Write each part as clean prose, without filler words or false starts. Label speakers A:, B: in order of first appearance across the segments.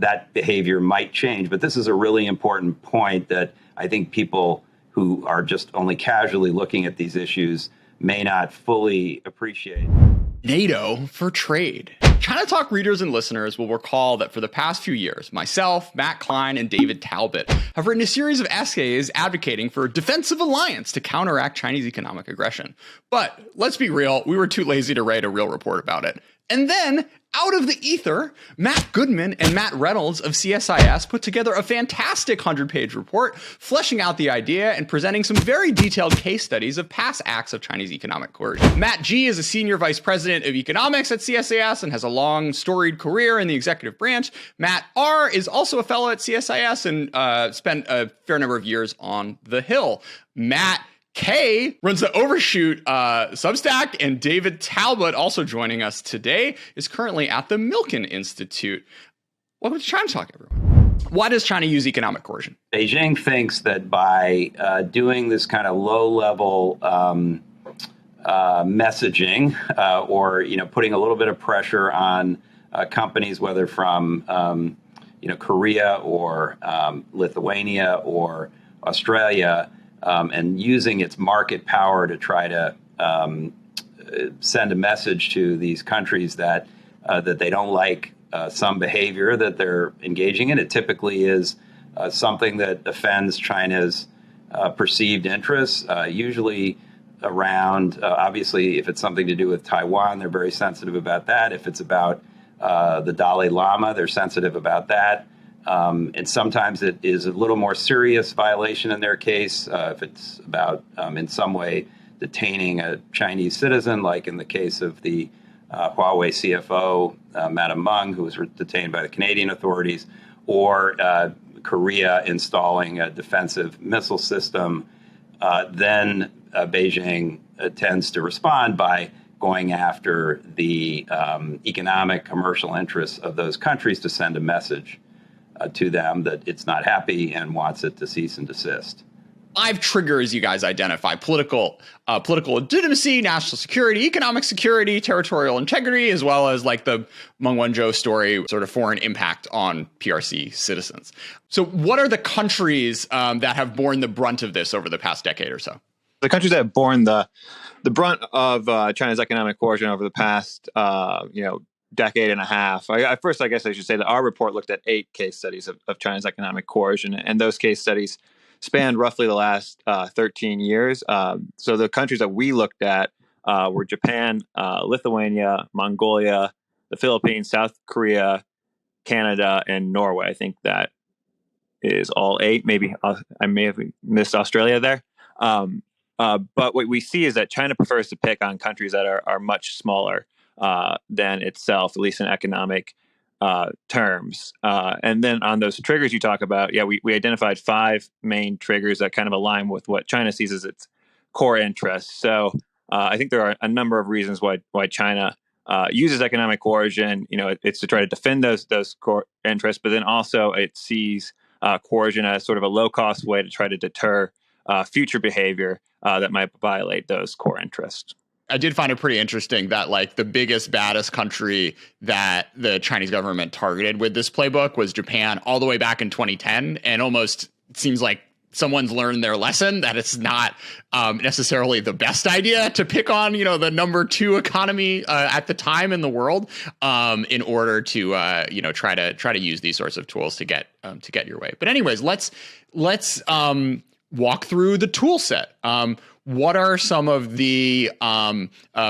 A: that behavior might change. But this is a really important point that I think people who are just only casually looking at these issues may not fully appreciate.
B: NATO for trade. China Talk readers and listeners will recall that for the past few years, myself, Matt Klein, and David Talbot have written a series of essays advocating for a defensive alliance to counteract Chinese economic aggression. But let's be real, we were too lazy to write a real report about it. And then, out of the ether, Matt Goodman and Matt Reynolds of CSIS put together a fantastic 100-page report fleshing out the idea and presenting some very detailed case studies of past acts of Chinese economic coercion. Matt G is a senior vice president of economics at CSIS and has a long, storied career in the executive branch. Matt R is also a fellow at CSIS and spent a fair number of years on the Hill. Matt K runs the Overshoot Substack, and David Talbot, also joining us today, is currently at the Milken Institute. Welcome to China Talk, everyone. Why does China use economic coercion?
A: Beijing thinks that by doing this kind of low-level messaging, or putting a little bit of pressure on companies, whether from Korea or Lithuania or Australia, and using its market power to try to send a message to these countries that they don't like some behavior that they're engaging in. It typically is something that offends China's perceived interests, usually around, obviously, if it's something to do with Taiwan, they're very sensitive about that. If it's about the Dalai Lama, they're sensitive about that. And sometimes it is a little more serious violation in their case, if it's about in some way detaining a Chinese citizen, like in the case of the Huawei CFO, Madam Meng, who was detained by the Canadian authorities, or Korea installing a defensive missile system. Then Beijing tends to respond by going after the economic, commercial interests of those countries to send a message to them that it's not happy and wants it to cease and desist.
B: 5 triggers you guys identify: political legitimacy, national security, economic security, territorial integrity, as well as like the Meng Wanzhou story, sort of foreign impact on PRC citizens. So what are the countries that have borne the brunt of this over the past decade or so?
C: The countries that have borne the brunt of China's economic coercion over the past decade and a half. First, I guess I should say that our report looked at 8 case studies of China's economic coercion, and those case studies spanned roughly the last 13 years. So the countries that we looked at were Japan, Lithuania, Mongolia, the Philippines, South Korea, Canada, and Norway. I think that is all 8. Maybe I may have missed Australia there. But what we see is that China prefers to pick on countries that are much smaller than itself, at least in economic terms. And then on those triggers you talk about, we identified 5 main triggers that kind of align with what China sees as its core interests. So I think there are a number of reasons why China uses economic coercion. It's to try to defend those core interests, but then also it sees coercion as sort of a low-cost way to try to deter future behavior that might violate those core interests.
B: I did find it pretty interesting that like the biggest, baddest country that the Chinese government targeted with this playbook was Japan all the way back in 2010. And almost seems like someone's learned their lesson that it's not necessarily the best idea to pick on, the number 2 economy at the time in the world in order to, try to use these sorts of tools to get your way. But anyways, let's walk through the tool set. What are some of the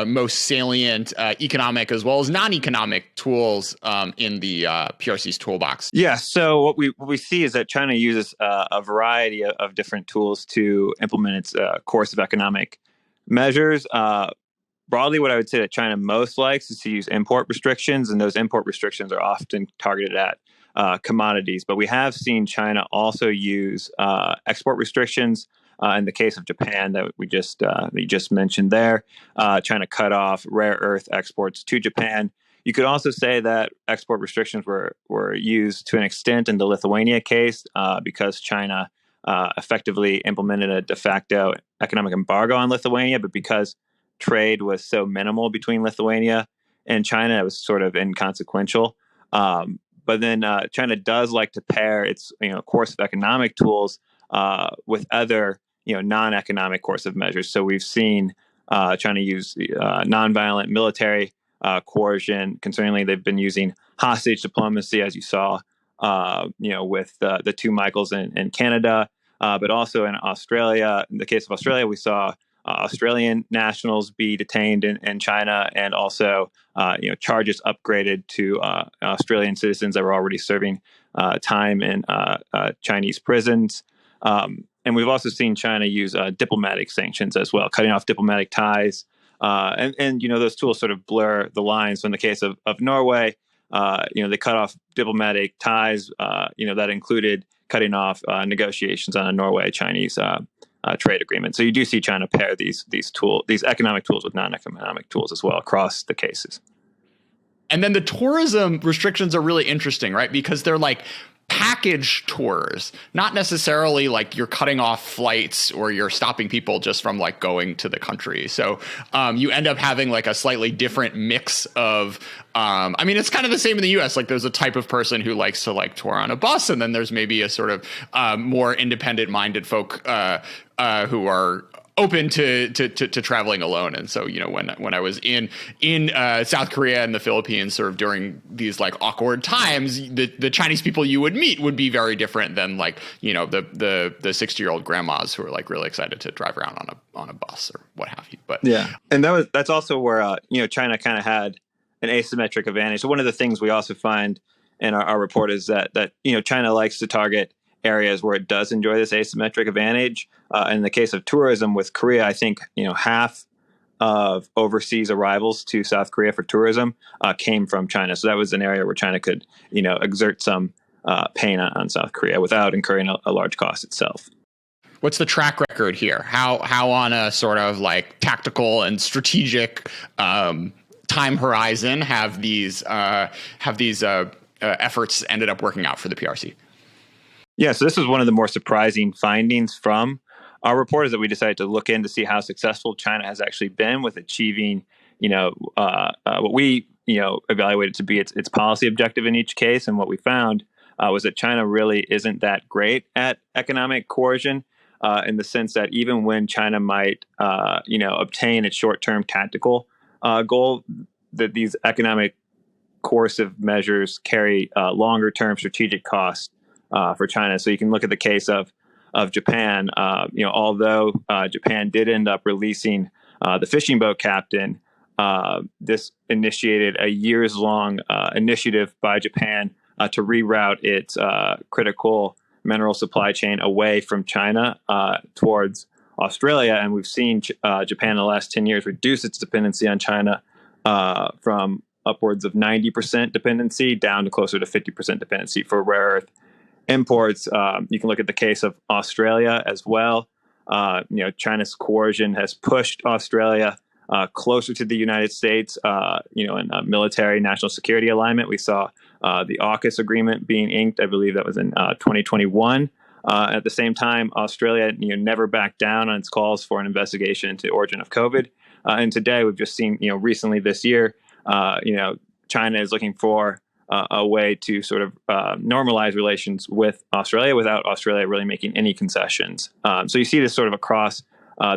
B: most salient economic as well as non-economic tools in the PRC's toolbox?
C: Yeah, so what we see is that China uses a variety of different tools to implement its course of economic measures. Broadly, what I would say that China most likes is to use import restrictions, and those import restrictions are often targeted at commodities. But we have seen China also use export restrictions. In the case of Japan that you just mentioned there, China cut off rare earth exports to Japan. You could also say that export restrictions were used to an extent in the Lithuania case because China effectively implemented a de facto economic embargo on Lithuania, but because trade was so minimal between Lithuania and China, it was sort of inconsequential. But then China does like to pair its course of economic tools with other non-economic course of measures. So we've seen China use nonviolent military coercion. Concerningly, they've been using hostage diplomacy, as you saw, with the two Michaels in Canada, but also in Australia. In the case of Australia, we saw Australian nationals be detained in China, and also charges upgraded to Australian citizens that were already serving time in Chinese prisons. And we've also seen China use diplomatic sanctions as well, cutting off diplomatic ties. And those tools sort of blur the lines. So in the case of Norway, they cut off diplomatic ties. That included cutting off negotiations on a Norway-Chinese trade agreement. So you do see China pair these economic tools with non-economic tools as well across the cases.
B: And then the tourism restrictions are really interesting, right? Because they're like package tours, not necessarily like you're cutting off flights or you're stopping people just from like going to the country. So you end up having like a slightly different mix of, it's kind of the same in the US. Like there's a type of person who likes to like tour on a bus, and then there's maybe a sort of more independent minded folk who are open to traveling alone. And so, when I was in South Korea and the Philippines, sort of during these like awkward times, the Chinese people you would meet would be very different than like, the 60-year-old grandmas who are like really excited to drive around on a bus or what have you. But
C: yeah, and that's also where China kind of had an asymmetric advantage. So one of the things we also find in our report is that China likes to target areas where it does enjoy this asymmetric advantage. In the case of tourism with Korea, I think half of overseas arrivals to South Korea for tourism came from China. So that was an area where China could exert some pain on South Korea without incurring a large cost itself.
B: What's the track record here? How on a sort of like tactical and strategic time horizon have these efforts ended up working out for the PRC?
C: Yeah, so this was one of the more surprising findings from our report, is that we decided to look in to see how successful China has actually been with achieving, what we, evaluated to be its policy objective in each case. And what we found was that China really isn't that great at economic coercion, in the sense that even when China might, obtain its short-term tactical goal, that these economic coercive measures carry longer-term strategic costs for China. So you can look at the case of Japan. Although Japan did end up releasing the fishing boat captain, this initiated a years-long initiative by Japan to reroute its critical mineral supply chain away from China towards Australia. And we've seen Japan in the last 10 years reduce its dependency on China from upwards of 90% dependency down to closer to 50% dependency for rare earth imports. You can look at the case of Australia as well. China's coercion has pushed Australia closer to the United States, in a military national security alignment. We saw the AUKUS agreement being inked. I believe that was in 2021. At the same time, Australia never backed down on its calls for an investigation into the origin of COVID. And today we've just seen, recently this year, China is looking for a way to sort of normalize relations with Australia without Australia really making any concessions. So you see this sort of across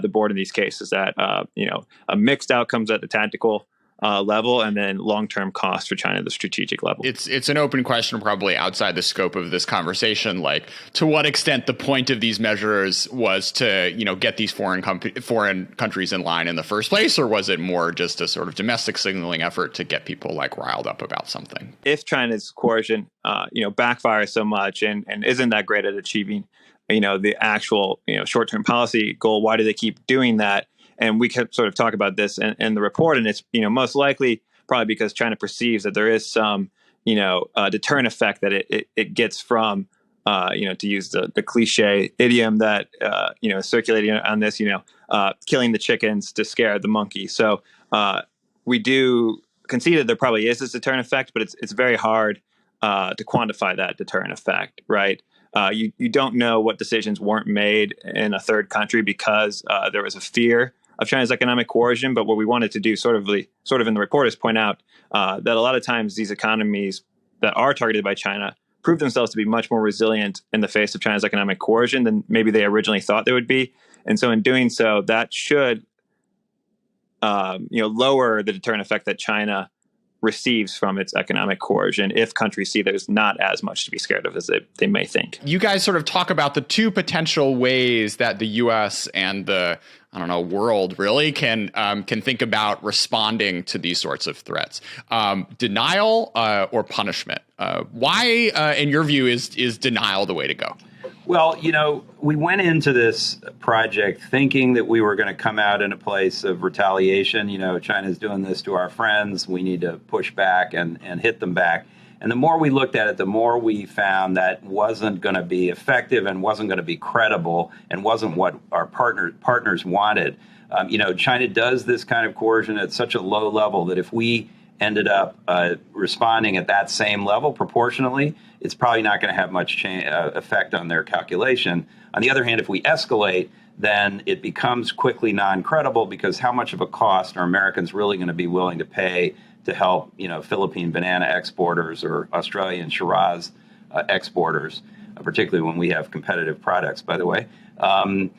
C: the board in these cases, that a mixed outcomes at the tactical level, and then long-term cost for China at the strategic level.
B: It's an open question, probably outside the scope of this conversation. Like, to what extent the point of these measures was to get these foreign countries in line in the first place, or was it more just a sort of domestic signaling effort to get people like riled up about something?
C: If China's coercion backfires so much and isn't that great at achieving the actual short-term policy goal, why do they keep doing that? And we could sort of talk about this in the report, and it's most likely probably because China perceives that there is some deterrent effect that it gets from to use the cliche idiom that is circulating on this, killing the chickens to scare the monkey. So we do concede that there probably is this deterrent effect, but it's very hard to quantify that deterrent effect, right? You don't know what decisions weren't made in a third country because there was a fear of China's economic coercion. But what we wanted to do sort of in the report is point out that a lot of times these economies that are targeted by China prove themselves to be much more resilient in the face of China's economic coercion than maybe they originally thought they would be. And so in doing so, that should lower the deterrent effect that China receives from its economic coercion if countries see there's not as much to be scared of as they may think.
B: You guys sort of talk about the two potential ways that the U.S. and the world really can think about responding to these sorts of threats. Denial or punishment. Why, in your view, is denial the way to go?
A: Well, we went into this project thinking that we were going to come out in a place of retaliation. China's doing this to our friends. We need to push back and hit them back. And the more we looked at it, the more we found that wasn't going to be effective and wasn't going to be credible and wasn't what our partners wanted. China does this kind of coercion at such a low level that if we ended up responding at that same level proportionally, it's probably not going to have much effect on their calculation. On the other hand, if we escalate, then it becomes quickly non-credible, because how much of a cost are Americans really going to be willing to pay to help, Philippine banana exporters or Australian Shiraz exporters, particularly when we have competitive products, by the way. And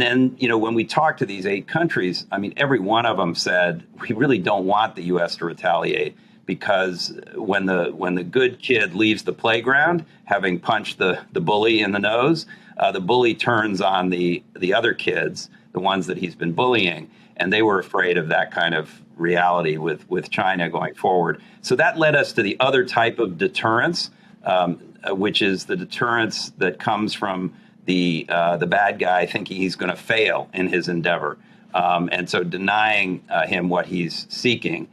A: then, when we talk to these 8 countries, every one of them said, we really don't want the U.S. to retaliate, because when the good kid leaves the playground, having punched the bully in the nose, the bully turns on the other kids, the ones that he's been bullying. And they were afraid of that kind of reality with China going forward. So that led us to the other type of deterrence, which is the deterrence that comes from the bad guy thinking he's going to fail in his endeavor, and so denying him what he's seeking,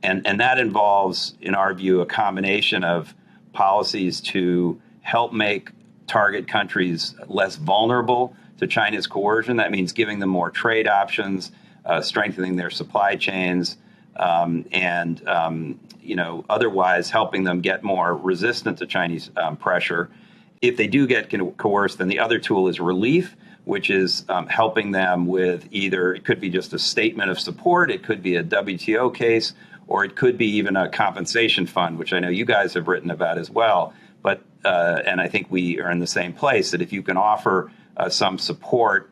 A: and that involves, in our view, a combination of policies to help make target countries less vulnerable to China's coercion. That means giving them more trade options, strengthening their supply chains, and otherwise helping them get more resistant to Chinese pressure. If they do get coerced, then the other tool is relief, which is helping them with either, it could be just a statement of support, it could be a WTO case, or it could be even a compensation fund, which I know you guys have written about as well. But and I think we are in the same place, that if you can offer some support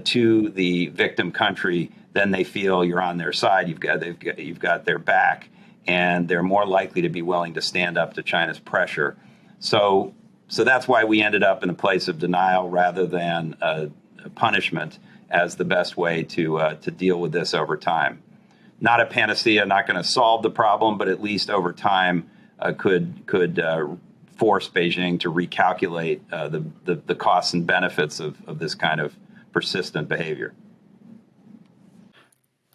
A: to the victim country, then they feel you're on their side. You've got their back, and they're more likely to be willing to stand up to China's pressure. So that's why we ended up in a place of denial rather than punishment as the best way to deal with this over time. Not a panacea, not going to solve the problem, but at least over time could force Beijing to recalculate the costs and benefits of this kind of persistent behavior.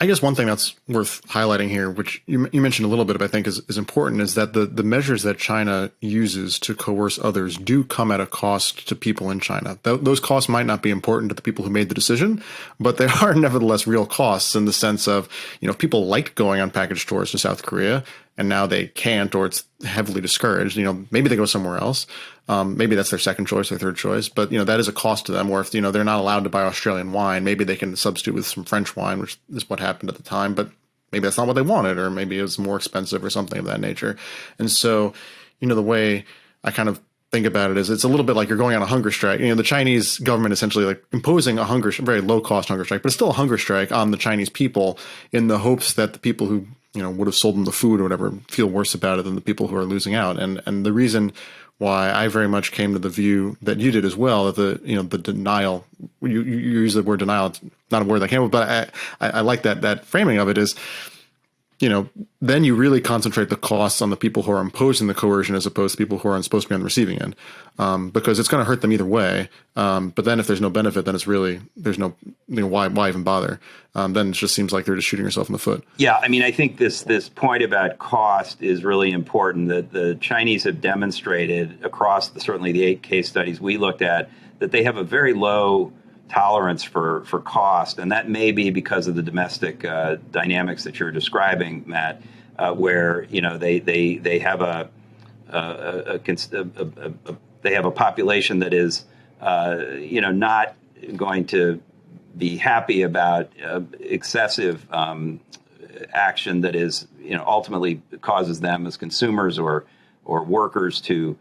D: I guess one thing that's worth highlighting here, which you mentioned a little bit, but I think is important, is that the measures that China uses to coerce others do come at a cost to people in China. Those costs might not be important to the people who made the decision, but they are nevertheless real costs, in the sense of, if people liked going on package tours to South Korea and now they can't, or it's heavily discouraged, maybe they go somewhere else. Maybe that's their second choice or third choice, but that is a cost to them. Or if they're not allowed to buy Australian wine, maybe they can substitute with some French wine, which is what happened at the time. But maybe that's not what they wanted, or maybe it was more expensive or something of that nature. And so, the way I kind of think about it is, it's a little bit like you're going on a hunger strike. The Chinese government essentially like imposing a very low cost hunger strike, but it's still a hunger strike on the Chinese people, in the hopes that the people who would have sold them the food or whatever feel worse about it than the people who are losing out. And the reason why I very much came to the view that you did as well, that the denial, you use the word denial, it's not a word that came up, but I like that framing of it is, then you really concentrate the costs on the people who are imposing the coercion, as opposed to people who are supposed to be on the receiving end, because it's going to hurt them either way. But then if there's no benefit, then it's really, there's no, why even bother? Then it just seems like they're just shooting yourself in the foot.
A: Yeah, I think this point about cost is really important. That the Chinese have demonstrated across certainly the 8 case studies we looked at, that they have a very low tolerance for cost, and that may be because of the domestic dynamics that you're describing, Matt, where they have a population that is not going to be happy about excessive action that is ultimately causes them as consumers or workers to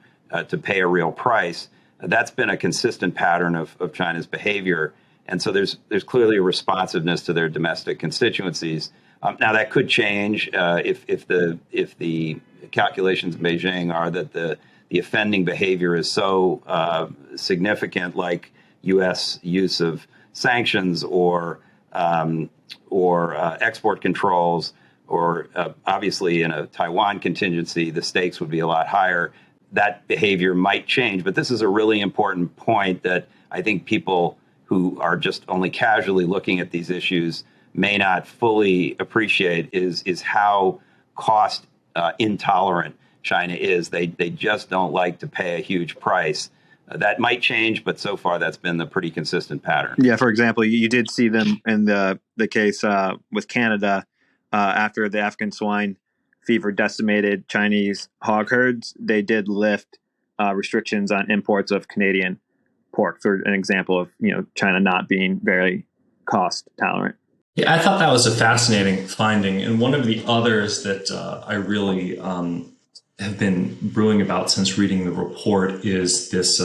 A: pay a real price. That's been a consistent pattern of China's behavior. And so there's clearly a responsiveness to their domestic constituencies. Now that could change if the calculations in Beijing are that the offending behavior is so significant, like U.S. use of sanctions or export controls, or obviously in a Taiwan contingency, the stakes would be a lot higher. That behavior might change. But this is a really important point that I think people who are just only casually looking at these issues may not fully appreciate is how cost intolerant China is. They just don't like to pay a huge price. That might change, but so far that's been the pretty consistent pattern.
C: Yeah, for example, you did see them in the case with Canada after the African swine fever decimated Chinese hog herds. They did lift restrictions on imports of Canadian pork, for an example of China not being very cost tolerant.
E: Yeah, I thought that was a fascinating finding, and one of the others that I really have been brewing about since reading the report is this,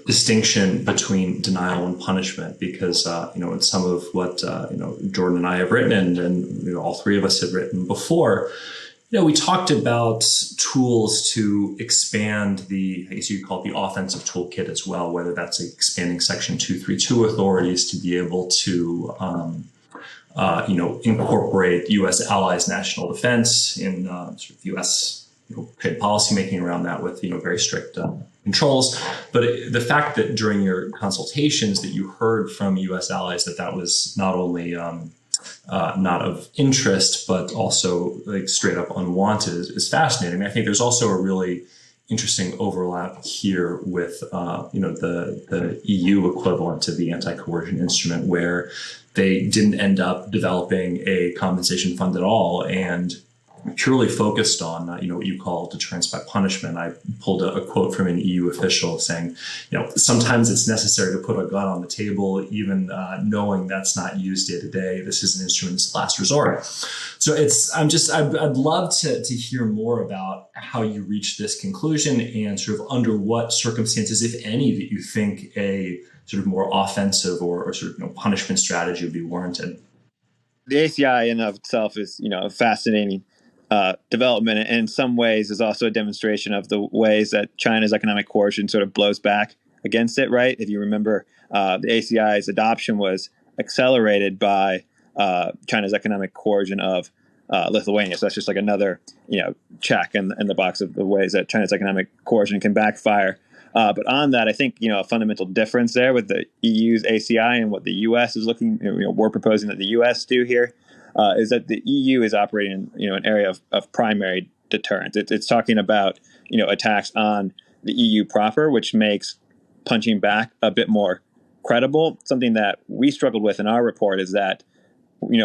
E: distinction between denial and punishment, because in some of what Jordan and I have written, and all three of us had written before, we talked about tools to expand the, I guess you could call it the offensive toolkit as well, whether that's expanding Section 232 authorities to be able to, incorporate U.S. allies' national defense in sort of U.S. trade policy making around that with very strict controls. But the fact that during your consultations that you heard from U.S. allies that was not only not of interest, but also like straight up unwanted is fascinating. I think there's also a really interesting overlap here with the EU equivalent to the anti-coercion instrument, where they didn't end up developing a compensation fund at all and purely focused on what you call deterrence by punishment. I pulled a quote from an EU official saying, sometimes it's necessary to put a gun on the table, even knowing that's not used day to day. This is an instrument of last resort. So I'd love to hear more about how you reached this conclusion and sort of under what circumstances, if any, that you think a sort of more offensive or sort of punishment strategy would be warranted.
C: The ACI in and of itself is a fascinating development, and in some ways is also a demonstration of the ways that China's economic coercion sort of blows back against it, right? If you remember, the ACI's adoption was accelerated by China's economic coercion of Lithuania. So that's just like another, check in the box of the ways that China's economic coercion can backfire. But on that, I think, a fundamental difference there with the EU's ACI and what the U.S. is looking, we're proposing that the U.S. do here, is that the EU is operating in, an area of primary deterrence. It's talking about, attacks on the EU proper, which makes punching back a bit more credible. Something that we struggled with in our report is that,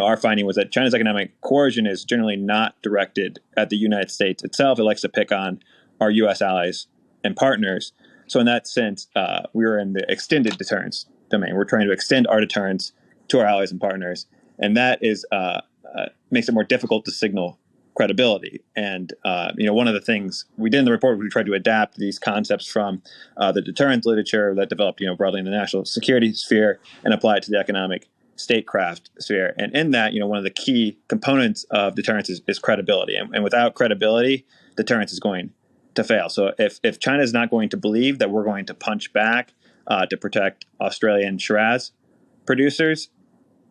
C: our finding was that China's economic coercion is generally not directed at the United States itself. It likes to pick on our U.S. allies and partners. So in that sense, we were in the extended deterrence domain. We're trying to extend our deterrence to our allies and partners. And that is makes it more difficult to signal credibility. And, one of the things we did in the report, we tried to adapt these concepts from the deterrence literature that developed, broadly in the national security sphere and apply it to the economic statecraft sphere. And in that, one of the key components of deterrence is credibility. And without credibility, deterrence is going to fail. So if China is not going to believe that we're going to punch back to protect Australian Shiraz producers,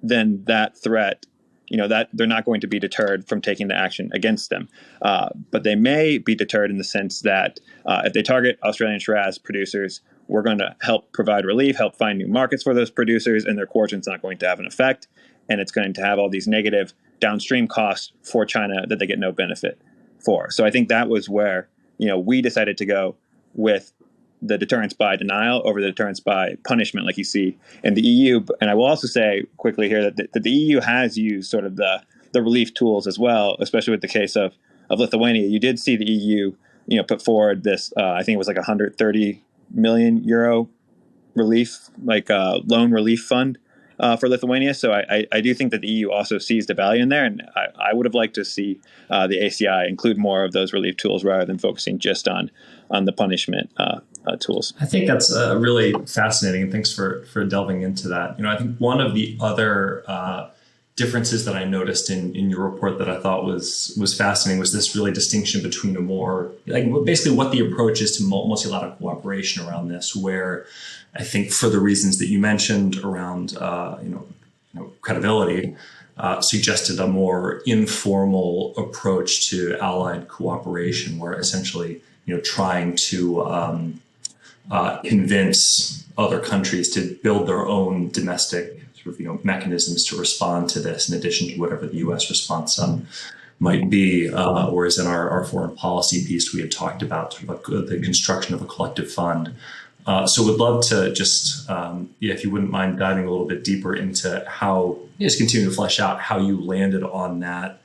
C: then that threat, that they're not going to be deterred from taking the action against them. But they may be deterred in the sense that if they target Australian Shiraz producers, we're going to help provide relief, help find new markets for those producers, and their coercion's not going to have an effect. And it's going to have all these negative downstream costs for China that they get no benefit for. So I think that was where, we decided to go with the deterrence by denial over the deterrence by punishment, like you see in the EU. And I will also say quickly here that the EU has used sort of the relief tools as well, especially with the case of Lithuania. You did see the EU, put forward this, I think it was like 130 million euro relief, like loan relief fund for Lithuania. So I do think that the EU also sees the value in there. And I would have liked to see the ACI include more of those relief tools rather than focusing just on the punishment tools.
E: I think that's really fascinating. And thanks for delving into that. I think one of the other differences that I noticed in your report that I thought was fascinating was this really distinction between a more, like, basically what the approach is to multilateral cooperation around this, where I think for the reasons that you mentioned around credibility, suggested a more informal approach to allied cooperation, where essentially trying to convince other countries to build their own domestic mechanisms to respond to this, in addition to whatever the U.S. response might be. Whereas in our foreign policy piece, we had talked about the construction of a collective fund. So would love to just, if you wouldn't mind diving a little bit deeper into how, just continue to flesh out how you landed on that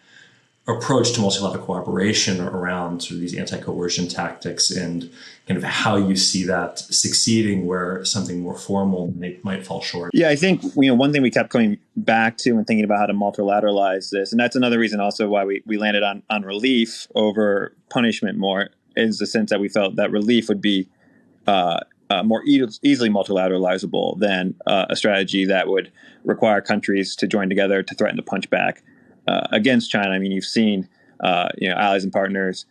E: approach to multilateral cooperation around sort of these anti-coercion tactics, and kind of how you see that succeeding where something more formal might fall short.
C: Yeah, I think one thing we kept coming back to when thinking about how to multilateralize this, and that's another reason also why we landed on relief over punishment more, is the sense that we felt that relief would be more easily multilateralizable than a strategy that would require countries to join together to threaten to punch back against China. I mean, you've seen, allies and partners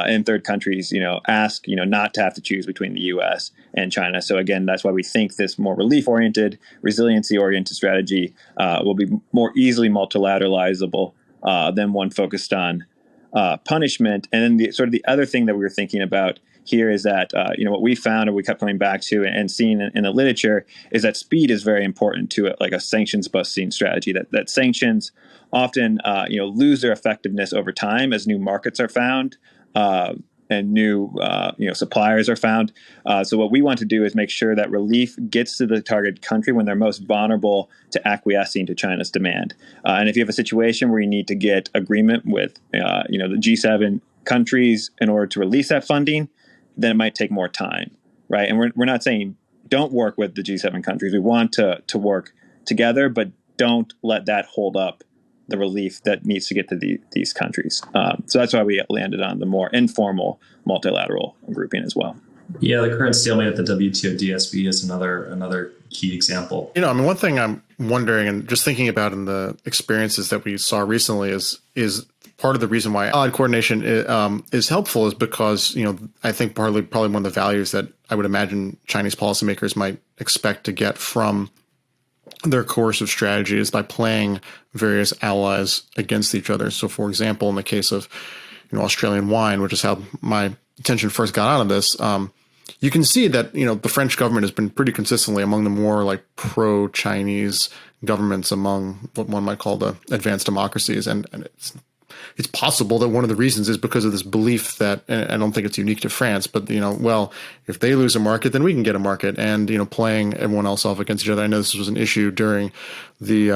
C: in third countries, ask, not to have to choose between the U.S. and China. So again, that's why we think this more relief-oriented, resiliency-oriented strategy will be more easily multilateralizable than one focused on punishment. And then the other thing that we were thinking about here is that, what we found, or we kept coming back to and seeing in the literature, is that speed is very important to it, like a sanctions busting strategy, that sanctions often, lose their effectiveness over time as new markets are found and new, suppliers are found. So what we want to do is make sure that relief gets to the target country when they're most vulnerable to acquiescing to China's demand. And if you have a situation where you need to get agreement with, the G7 countries in order to release that funding, then it might take more time, right? And we're not saying don't work with the G7 countries. We want to work together, but don't let that hold up the relief that needs to get to these countries. So that's why we landed on the more informal multilateral grouping as well.
E: Yeah, the current stalemate at the WTO DSB is another key example.
D: One thing I'm wondering, and just thinking about in the experiences that we saw recently, is part of the reason why allied coordination is helpful is because, I think probably one of the values that I would imagine Chinese policymakers might expect to get from their coercive strategy is by playing various allies against each other. So, for example, in the case of Australian wine, which is how my attention first got out of this, you can see that the French government has been pretty consistently among the more like pro-Chinese governments among what one might call the advanced democracies, and it's possible that one of the reasons is because of this belief that, and I don't think it's unique to France, but, if they lose a market, then we can get a market, and, playing everyone else off against each other. I know this was an issue during the,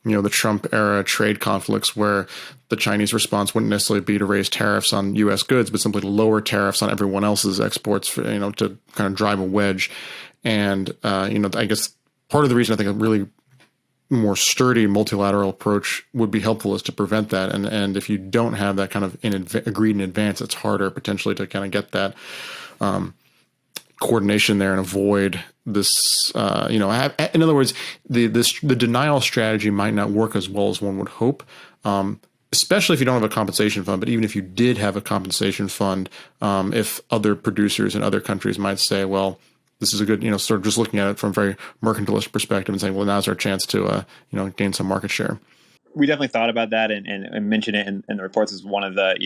D: the Trump era trade conflicts, where the Chinese response wouldn't necessarily be to raise tariffs on U.S. goods, but simply to lower tariffs on everyone else's exports, for, to kind of drive a wedge. And, I guess part of the reason I think a really more sturdy multilateral approach would be helpful is to prevent that. And if you don't have that kind of agreed in advance, it's harder potentially to kind of get that coordination there and avoid this, in other words, the denial strategy might not work as well as one would hope, especially if you don't have a compensation fund. But even if you did have a compensation fund, if other producers in other countries might say, well, this is a good, sort of just looking at it from a very mercantilist perspective and saying, well, now's our chance to, gain some market share.
C: We definitely thought about that and mentioned it in the reports as one of the,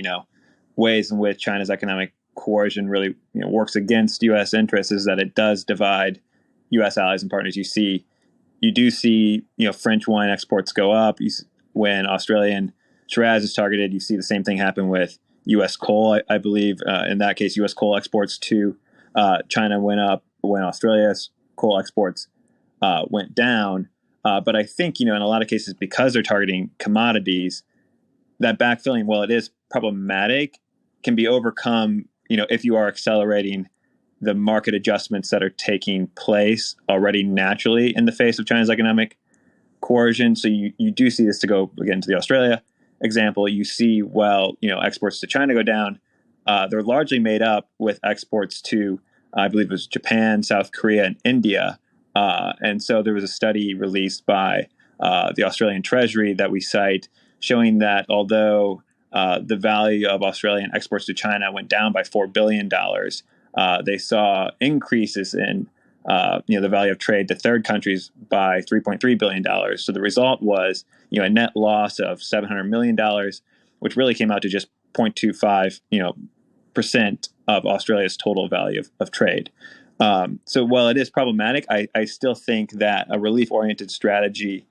C: ways in which China's economic coercion really, works against U.S. interests, is that it does divide U.S. allies and partners. You do see, French wine exports go up. When Australian Shiraz is targeted, you see the same thing happen with U.S. coal. I believe in that case, U.S. coal exports to China went up when Australia's coal exports went down. But I think, in a lot of cases, because they're targeting commodities, that backfilling, while it is problematic, can be overcome, if you are accelerating the market adjustments that are taking place already naturally in the face of China's economic coercion. So you do see this, to go again to the Australia example. You see, exports to China go down. They're largely made up with exports to, I believe it was Japan, South Korea, and India. And so there was a study released by the Australian Treasury that we cite, showing that although the value of Australian exports to China went down by $4 billion, they saw increases in the value of trade to third countries by $3.3 billion. So the result was a net loss of $700 million, which really came out to just 0.25 percent of Australia's total value of trade. So while it is problematic, I still think that a relief-oriented strategy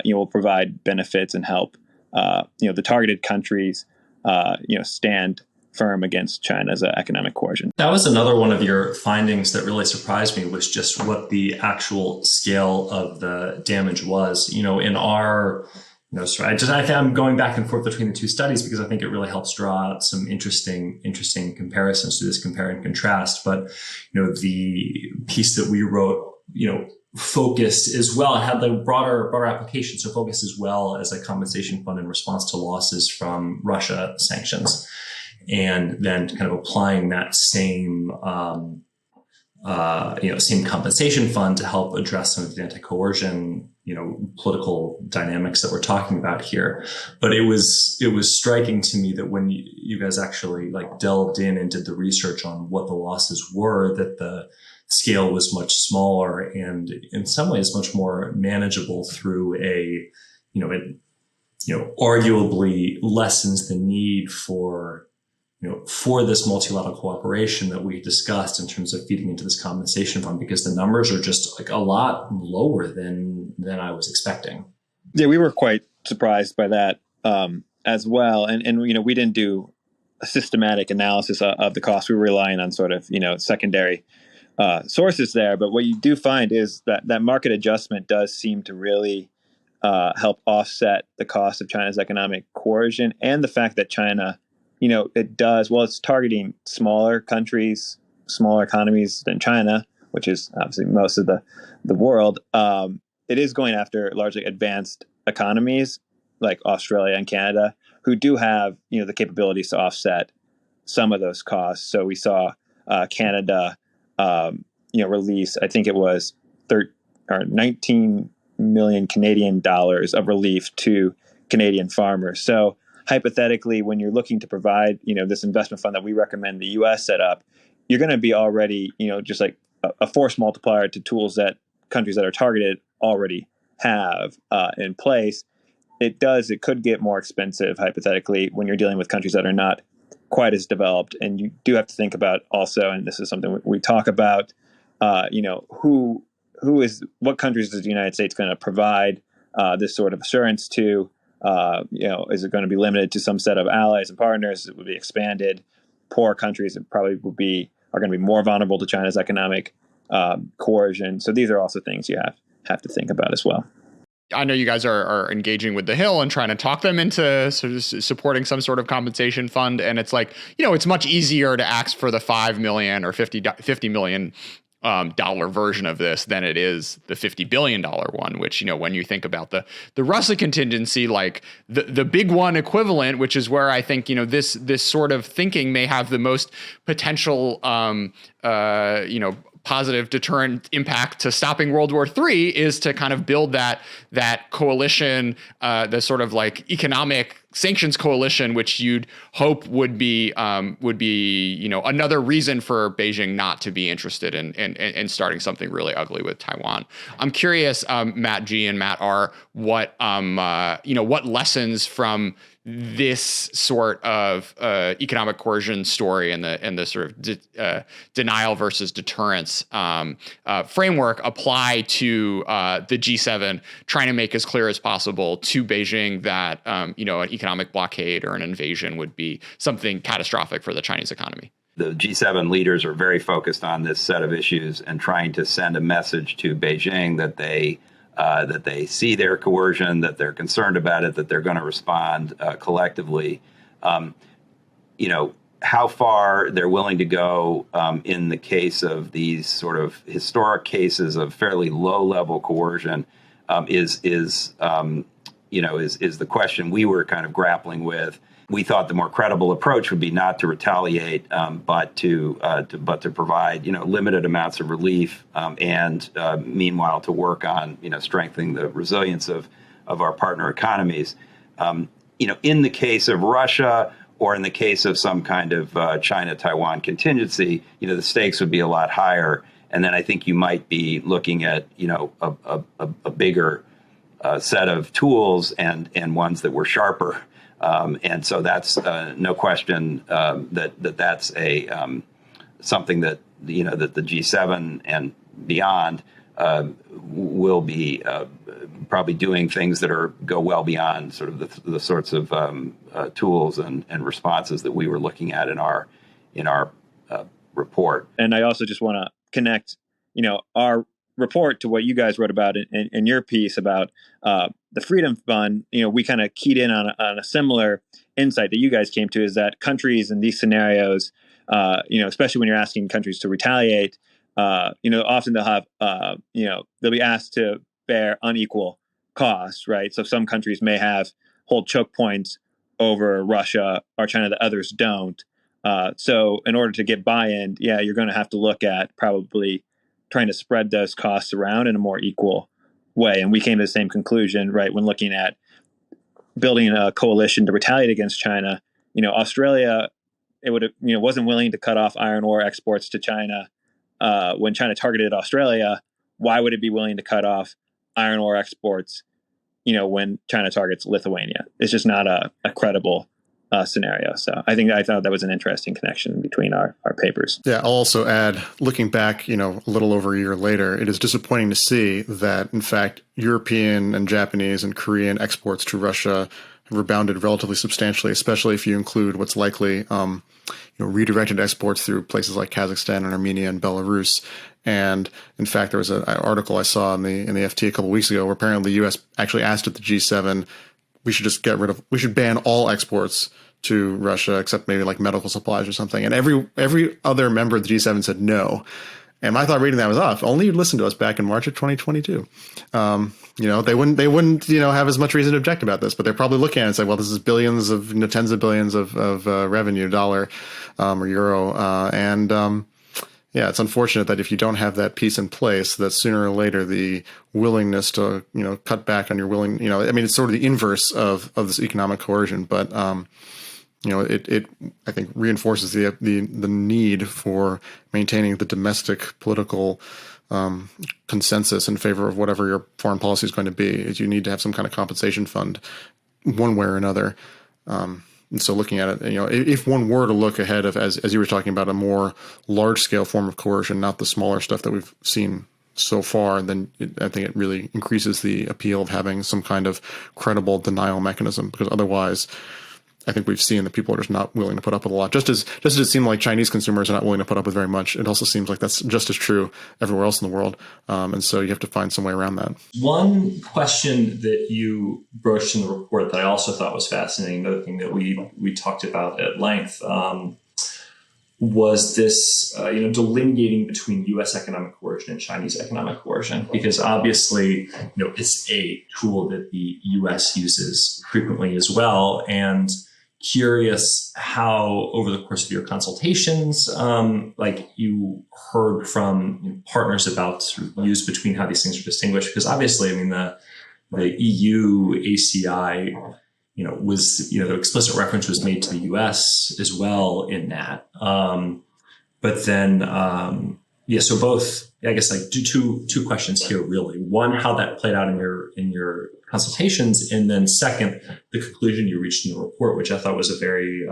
C: will provide benefits and help the targeted countries stand firm against China's economic coercion.
E: That was another one of your findings that really surprised me, was just what the actual scale of the damage was. In our I'm going back and forth between the two studies because I think it really helps draw out some interesting comparisons to this compare and contrast. But the piece that we wrote, focused as well, had the broader application, so focused as well as a compensation fund in response to losses from Russia sanctions, and then kind of applying that same same compensation fund to help address some of the anti-coercion political dynamics that we're talking about here. But it was striking to me that when you guys actually delved in and did the research on what the losses were, that the scale was much smaller and in some ways much more manageable through it arguably lessens the need for this multilateral cooperation that we discussed in terms of feeding into this compensation fund, because the numbers are just a lot lower than I was expecting.
C: Yeah, we were quite surprised by that as well. And we didn't do a systematic analysis of the cost. We were relying on sort of, secondary sources there. But what you do find is that market adjustment does seem to really help offset the cost of China's economic coercion, and the fact that China, it's targeting smaller countries, smaller economies than China, which is obviously most of the world. It is going after largely advanced economies like Australia and Canada, who do have, the capabilities to offset some of those costs. So we saw Canada, release, I think it was 19 million Canadian dollars of relief to Canadian farmers. So hypothetically, when you're looking to provide, this investment fund that we recommend the U.S. set up, you're going to be already, just like a force multiplier to tools that countries that are targeted already have in place. It could get more expensive, hypothetically, when you're dealing with countries that are not quite as developed. And you do have to think about also, and this is something we talk about, what countries is the United States going to provide this sort of assurance to? Is it going to be limited to some set of allies and partners? It would be expanded. Poor countries probably are going to be more vulnerable to China's economic coercion. So these are also things you have to think about as well.
B: I know you guys are engaging with the Hill and trying to talk them into sort of supporting some sort of compensation fund. And it's it's much easier to ask for the $5 million or $50 million dollar version of this than it is the $50 billion one, which, when you think about the Russia contingency, the big one equivalent, which is where I think, this sort of thinking may have the most potential, positive deterrent impact to stopping World War III, is to kind of build that coalition, the sort of economic sanctions coalition, which you'd hope would be another reason for Beijing not to be interested in starting something really ugly with Taiwan. I'm curious, Matt G and Matt R, what lessons from this sort of economic coercion story and the sort of denial versus deterrence framework apply to the G7, trying to make as clear as possible to Beijing that an economic blockade or an invasion would be something catastrophic for the Chinese economy.
A: The G7 leaders are very focused on this set of issues and trying to send a message to Beijing that they see their coercion, that they're concerned about it, that they're going to respond collectively. How far they're willing to go in the case of these sort of historic cases of fairly low-level coercion is the question we were kind of grappling with. We thought the more credible approach would be not to retaliate, but to provide limited amounts of relief, and meanwhile to work on strengthening the resilience of our partner economies. In the case of Russia, or in the case of some kind of China-Taiwan contingency, the stakes would be a lot higher, and then I think you might be looking at a bigger set of tools and ones that were sharper. And so that's no question that's a something that that the G7 and beyond will be probably doing things that go well beyond sort of the sorts of tools and responses that we were looking at in our report.
C: And I also just want to connect, our report to what you guys wrote about in your piece about the Freedom Fund. We kind of keyed in on a similar insight that you guys came to, is that countries in these scenarios, especially when you're asking countries to retaliate, often they'll have, they'll be asked to bear unequal costs, right? So some countries may hold choke points over Russia or China that others don't. So in order to get buy-in, you're going to have to look at probably trying to spread those costs around in a more equal way. And we came to the same conclusion, right, when looking at building a coalition to retaliate against China. Australia, wasn't willing to cut off iron ore exports to China when China targeted Australia. Why would it be willing to cut off iron ore exports, when China targets Lithuania? It's just not a credible scenario. So I thought that was an interesting connection between our papers.
D: Yeah, I'll also add, looking back, a little over a year later, it is disappointing to see that, in fact, European and Japanese and Korean exports to Russia have rebounded relatively substantially, especially if you include what's likely redirected exports through places like Kazakhstan and Armenia and Belarus. And in fact, there was an article I saw in the FT a couple of weeks ago where apparently the U.S. actually asked at the G7, we should ban all exports to Russia except maybe like medical supplies or something. And every other member of the G7 said no. And my thought reading that was, if only you'd listened to us back in March of 2022. They wouldn't have as much reason to object about this, but they're probably looking at it and say, well, this is billions of, tens of billions of revenue, dollar or euro. It's unfortunate that if you don't have that piece in place, that sooner or later the willingness to, cut back on your it's sort of the inverse of this economic coercion, but it I think reinforces the need for maintaining the domestic political consensus in favor of whatever your foreign policy is going to be. Is you need to have some kind of compensation fund, one way or another. And so looking at it, if one were to look ahead of, as you were talking about, a more large scale form of coercion, not the smaller stuff that we've seen so far, then I think it really increases the appeal of having some kind of credible denial mechanism, because otherwise I think we've seen that people are just not willing to put up with a lot. Just as it seemed like Chinese consumers are not willing to put up with very much, it also seems like that's just as true everywhere else in the world. And so you have to find some way around that.
E: One question that you broached in the report that I also thought was fascinating, another thing that we talked about at length, was this, delineating between U.S. economic coercion and Chinese economic coercion, because obviously, it's a tool that the U.S. uses frequently as well. And curious how, over the course of your consultations, you heard from partners about sort of views between how these things are distinguished, because obviously, the EU ACI, was, the explicit reference was made to the U.S. as well in that. But then, so both, I guess, two questions here, really. One, how that played out in your consultations, and then second, the conclusion you reached in the report, which I thought was a very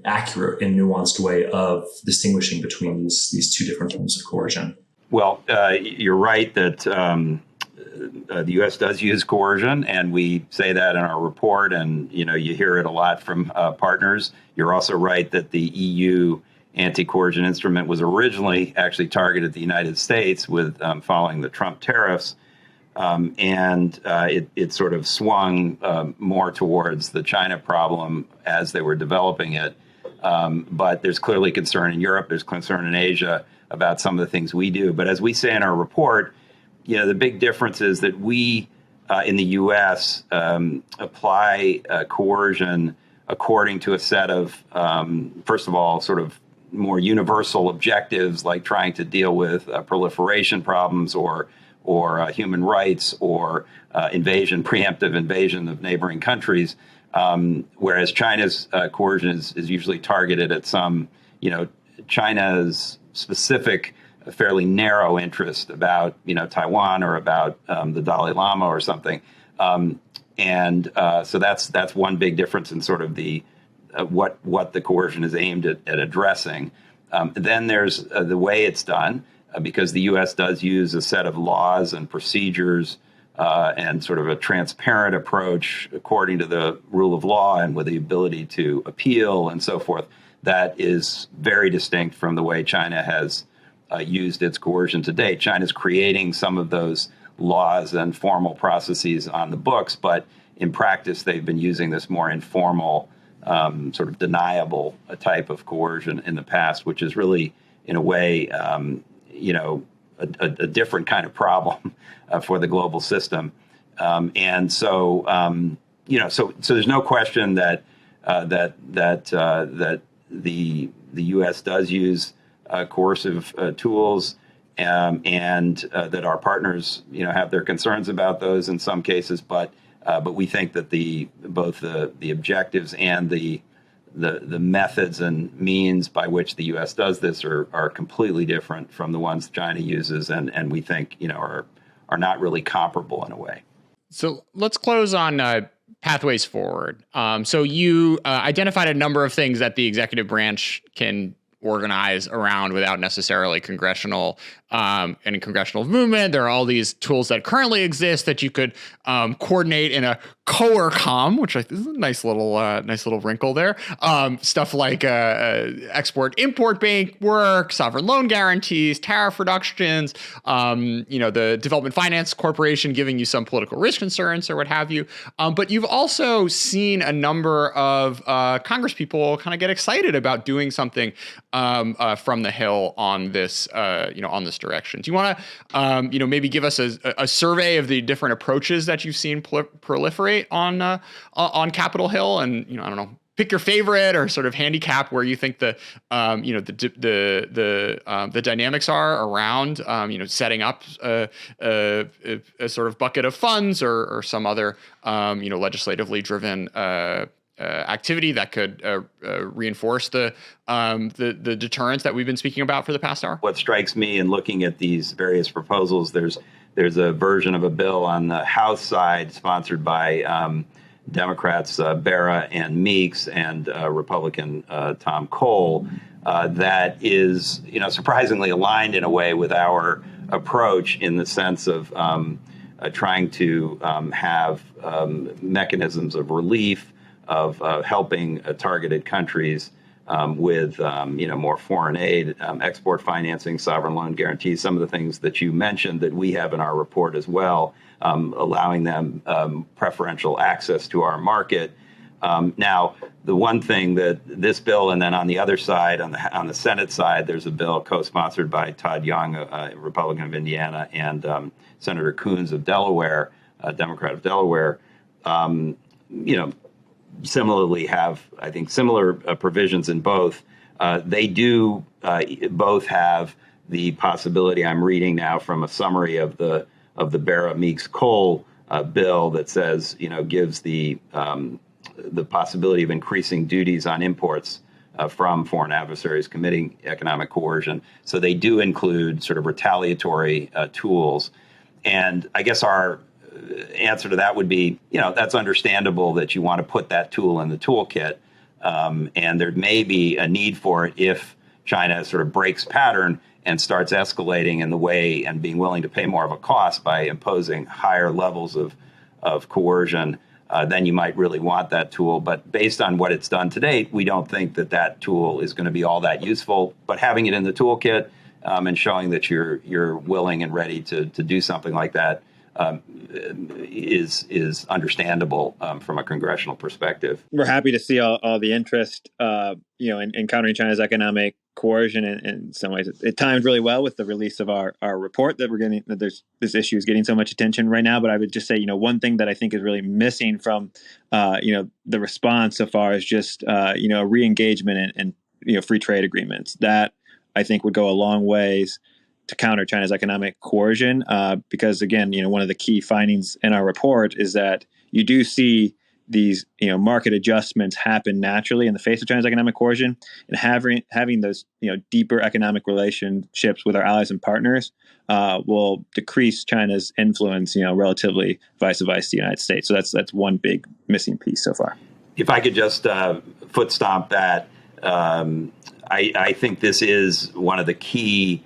E: accurate and nuanced way of distinguishing between these two different forms of coercion.
A: Well, you're right that the U.S. does use coercion, and we say that in our report, and you hear it a lot from partners. You're also right that the EU anti-coercion instrument was originally actually targeted the United States with following the Trump tariffs, and it sort of swung more towards the China problem as they were developing it. But there's clearly concern in Europe, there's concern in Asia about some of the things we do. But as we say in our report, the big difference is that we in the U.S. Apply coercion according to a set of, first of all, sort of more universal objectives, like trying to deal with proliferation problems or human rights or preemptive invasion of neighboring countries, whereas China's coercion is usually targeted at some, China's specific, fairly narrow interest about, Taiwan or about the Dalai Lama or something. So that's one big difference in sort of the what the coercion is aimed at addressing. Then there's the way it's done, because the U.S. does use a set of laws and procedures and sort of a transparent approach according to the rule of law and with the ability to appeal and so forth. That is very distinct from the way China has used its coercion to date. China's creating some of those laws and formal processes on the books, but in practice, they've been using this more informal, sort of deniable type of coercion in the past, which is really, in a way, a different kind of problem for the global system. So there's no question that the U.S. does use coercive tools, and that our partners, have their concerns about those in some cases, but we think that both the objectives and the methods and means by which the U.S. does this are completely different from the ones China uses, and we think are not really comparable in a way.
B: So let's close on pathways forward. So you identified a number of things that the executive branch can organize around without necessarily congressional movement. There are all these tools that currently exist that you could coordinate in a coercom, which is a nice little wrinkle there. Stuff like export-import bank work, sovereign loan guarantees, tariff reductions, the Development Finance Corporation giving you some political risk insurance or what have you. But you've also seen a number of Congress people kind of get excited about doing something from the Hill on this, on this direction. Do you want to, maybe give us a survey of the different approaches that you've seen proliferate on Capitol Hill, and I don't know, pick your favorite or sort of handicap where you think the dynamics are around setting up a sort of bucket of funds or some other legislatively driven activity that could reinforce the deterrence that we've been speaking about for the past hour.
A: What strikes me in looking at these various proposals, there's a version of a bill on the House side sponsored by Democrats Barra and Meeks and Republican Tom Cole that is surprisingly aligned in a way with our approach, in the sense of trying to have mechanisms of relief, of helping targeted countries with more foreign aid, export financing, sovereign loan guarantees, some of the things that you mentioned that we have in our report as well, allowing them preferential access to our market. Now, the one thing that this bill, and then on the other side, on the Senate side, there's a bill co-sponsored by Todd Young, a Republican of Indiana, and Senator Coons of Delaware, a Democrat of Delaware. Similarly have, I think, similar provisions in both. They do both have the possibility. I'm reading now from a summary of the Barra Meeks Cole bill that says, gives the possibility of increasing duties on imports from foreign adversaries committing economic coercion. So they do include sort of retaliatory tools, and I guess our answer to that would be, that's understandable that you want to put that tool in the toolkit. And there may be a need for it if China sort of breaks pattern and starts escalating in the way and being willing to pay more of a cost by imposing higher levels of coercion. Then you might really want that tool. But based on what it's done to date, we don't think that tool is going to be all that useful. But having it in the toolkit and showing that you're willing and ready to do something like that is understandable from a congressional perspective.
C: We're happy to see all the interest, in countering China's economic coercion in some ways. It timed really well with the release of our report that we're getting, that this issue is getting so much attention right now. But I would just say, one thing that I think is really missing from, the response so far is just, re-engagement and free trade agreements. That I think would go a long ways to counter China's economic coercion. Because again, one of the key findings in our report is that you do see these market adjustments happen naturally in the face of China's economic coercion, and having those deeper economic relationships with our allies and partners will decrease China's influence relatively vice versa the United States. So that's one big missing piece so far.
A: If I could just foot stomp that, I think this is one of the key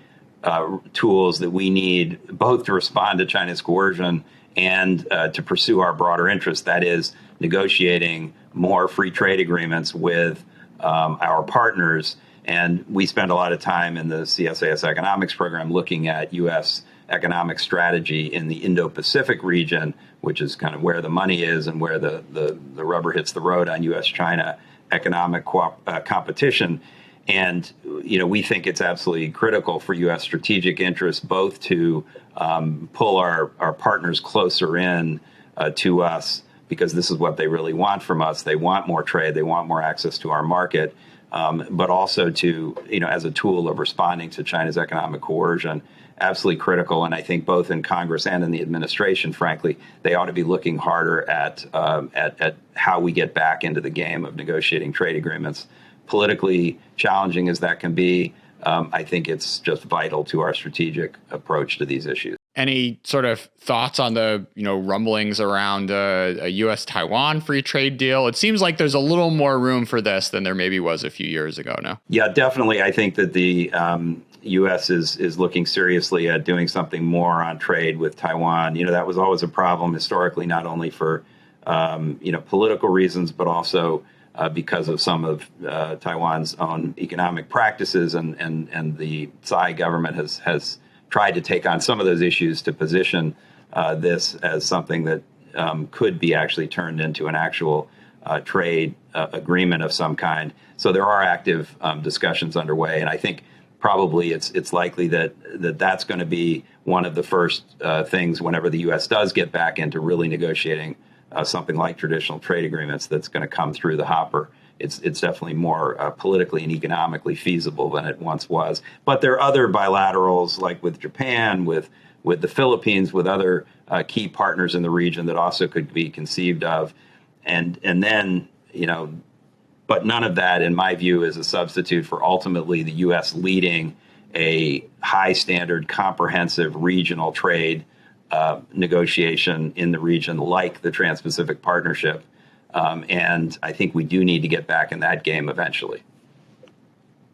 A: tools that we need both to respond to China's coercion and to pursue our broader interests. That is, negotiating more free trade agreements with our partners. And we spend a lot of time in the CSIS economics program looking at U.S. economic strategy in the Indo-Pacific region, which is kind of where the money is and where the rubber hits the road on U.S.-China economic competition. And, we think it's absolutely critical for U.S. strategic interests both to pull our partners closer in to us, because this is what they really want from us. They want more trade. They want more access to our market, but also to, as a tool of responding to China's economic coercion, absolutely critical. And I think both in Congress and in the administration, frankly, they ought to be looking harder at how we get back into the game of negotiating trade agreements. Politically challenging as that can be, I think it's just vital to our strategic approach to these issues.
B: Any sort of thoughts on the rumblings around a U.S.-Taiwan free trade deal? It seems like there's a little more room for this than there maybe was a few years ago now.
A: Yeah, definitely. I think that the U.S. is looking seriously at doing something more on trade with Taiwan. That was always a problem historically, not only for political reasons, but also because of some of Taiwan's own economic practices, and the Tsai government has tried to take on some of those issues to position this as something that could be actually turned into an actual trade agreement of some kind. So there are active discussions underway, and I think probably it's likely that that's going to be one of the first things whenever the U.S. does get back into really negotiating something like traditional trade agreements that's going to come through the hopper. It's definitely more politically and economically feasible than it once was. But there are other bilaterals, like with Japan, with the Philippines, with other key partners in the region that also could be conceived of. And then, but none of that, in my view, is a substitute for ultimately the U.S. leading a high standard, comprehensive regional trade negotiation in the region, like the Trans-Pacific Partnership. And I think we do need to get back in that game eventually.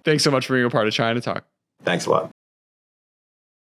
B: Thanks so much for being a part of China Talk.
A: Thanks a lot.